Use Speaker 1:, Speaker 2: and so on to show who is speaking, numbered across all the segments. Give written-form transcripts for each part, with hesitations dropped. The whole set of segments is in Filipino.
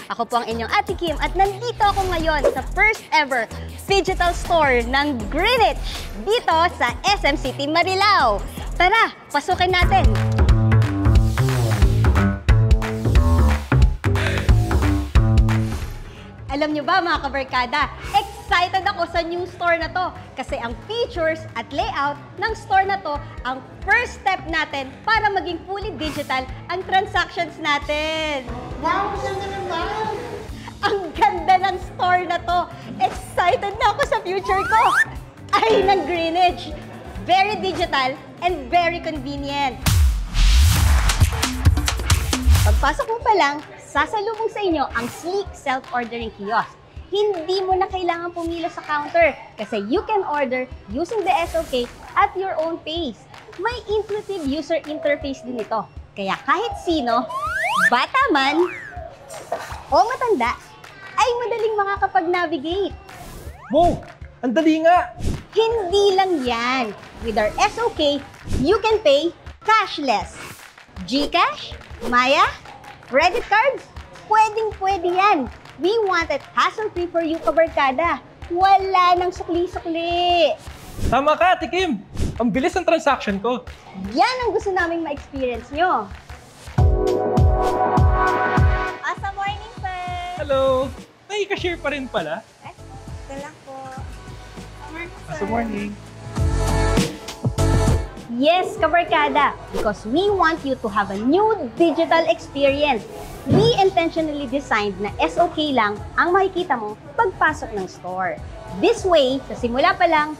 Speaker 1: Ako po ang inyong Ate Kim at nandito ako ngayon sa first ever digital store ng Greenwich dito sa SM City, Marilao. Tara, pasukin natin! Alam nyo ba mga kabarkada, excited ako sa new store na to kasi ang features at layout ng store na to ang first step natin para maging fully digital ang transactions natin.
Speaker 2: Wow! Ganda naman!
Speaker 1: Ang ganda ng store na to! Excited na ako sa future ko! Ay, ng Greenwich! Very digital and very convenient. Pagpasok mo pa lang, sasalubong sa inyo ang sleek self-ordering kiosk. Hindi mo na kailangan pumila sa counter kasi you can order using the SOK at your own pace. May intuitive user interface din ito. Kaya kahit sino, bata man o matanda, ay madaling makakapag-navigate.
Speaker 2: Wow! Ang dali nga!
Speaker 1: Hindi lang yan. With our SOK, you can pay cashless. GCash, Maya, credit cards, pwedeng-pwede yan. We want it hassle-free for you, kabarkada. Wala nang sukli-sukli.
Speaker 2: Tama ka, Ate Kim! Ang bilis ng transaction ko.
Speaker 1: Yan ang gusto naming ma-experience nyo.
Speaker 3: Asa morning, sir!
Speaker 2: Hello! May cashier pa rin pala.
Speaker 3: Ito lang po. Morning, sir.
Speaker 2: Asa morning.
Speaker 1: Yes, kabarkada, because we want you to have a new digital experience. We intentionally designed na SOK lang ang makikita mo pagpasok ng store. This way, sa simula pa lang,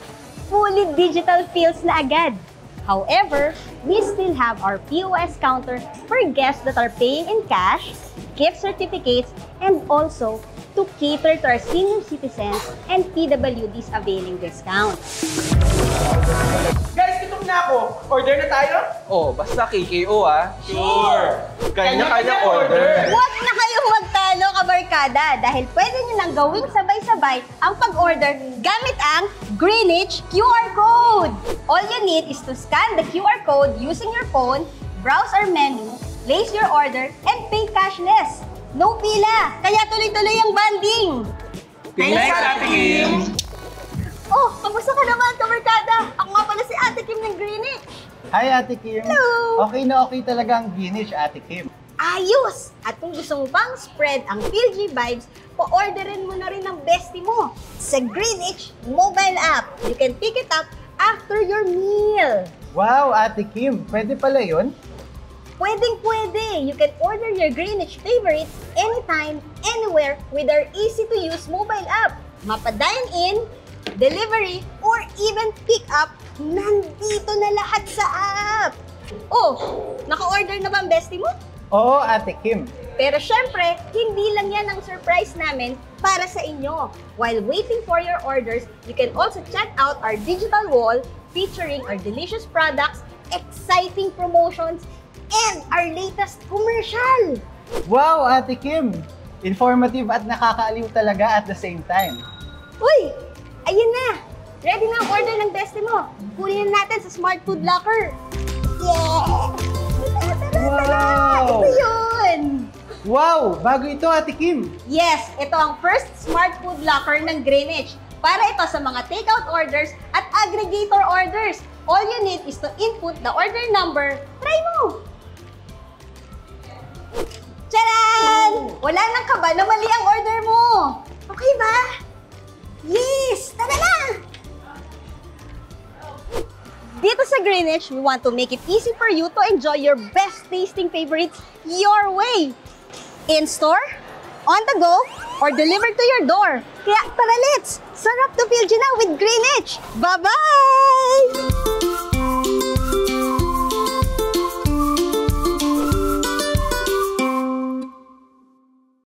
Speaker 1: fully digital feels na agad. However, we still have our POS counter for guests that are paying in cash, gift certificates, and also to cater to our senior citizens and PWDs availing discounts.
Speaker 4: Guys, gutom na ako. Order na tayo?
Speaker 5: Oh, basta KKO ah.
Speaker 4: Sure!
Speaker 5: Kanya-kanya order.
Speaker 1: Huwag na kayong magtalo, kabarkada, dahil pwede nyo nang gawing sabay-sabay ang pag-order gamit ang Greenwich QR Code. All you need is to scan the QR code using your phone, browse our menu, place your order, and pay cashless. No pila, kaya tuloy-tuloy ang banding.
Speaker 5: Thanks, Ate Kim!
Speaker 1: Oh, kamusta ka naman, kabarkada? Ako nga pala si Ate Kim ng Greenwich.
Speaker 6: Hi, Ate Kim.
Speaker 1: Hello.
Speaker 6: Okay na okay talaga ang Greenwich, Ate Kim.
Speaker 1: Ayos! At kung gusto mo pang spread ang PLG vibes, pa-orderin mo na rin ang bestie mo sa Greenwich mobile app. You can pick it up after your meal.
Speaker 6: Wow, Ate Kim. Pwede pala yun?
Speaker 1: Pwedeng-pwede. You can order your Greenwich favorites anytime, anywhere with our easy-to-use mobile app. Mapa-dine-in, delivery, or even pick-up, nandito na lahat sa app. Oh, naka-order na ba ang bestie mo?
Speaker 6: Oo, Ate Kim.
Speaker 1: Pero syempre, hindi lang yan ang surprise namin para sa inyo. While waiting for your orders, you can also check out our digital wall featuring our delicious products, exciting promotions, and our latest commercial.
Speaker 6: Wow, Ate Kim. Informative at nakakaaliw talaga at the same time.
Speaker 1: Uy, ayun na. Ready na ang order ng bestie mo. Kunin na natin sa Smart Food Locker. Yeah!
Speaker 6: Wow!
Speaker 1: Ito yun!
Speaker 6: Wow! Bago ito, Ate Kim.
Speaker 1: Yes, ito ang first Smart Food Locker ng Greenwich. Para ito sa mga takeout orders at aggregator orders. All you need is to input the order number. Try mo! Tcharan! Wala nang kaba na mali ang order mo. Okay ba? Yes! Tara na! Dito sa Greenwich, we want to make it easy for you to enjoy your best tasting favorites your way. In-store, on the go, or delivered to your door. Kaya tara let's! Sarap to feel na with Greenwich! Bye-bye!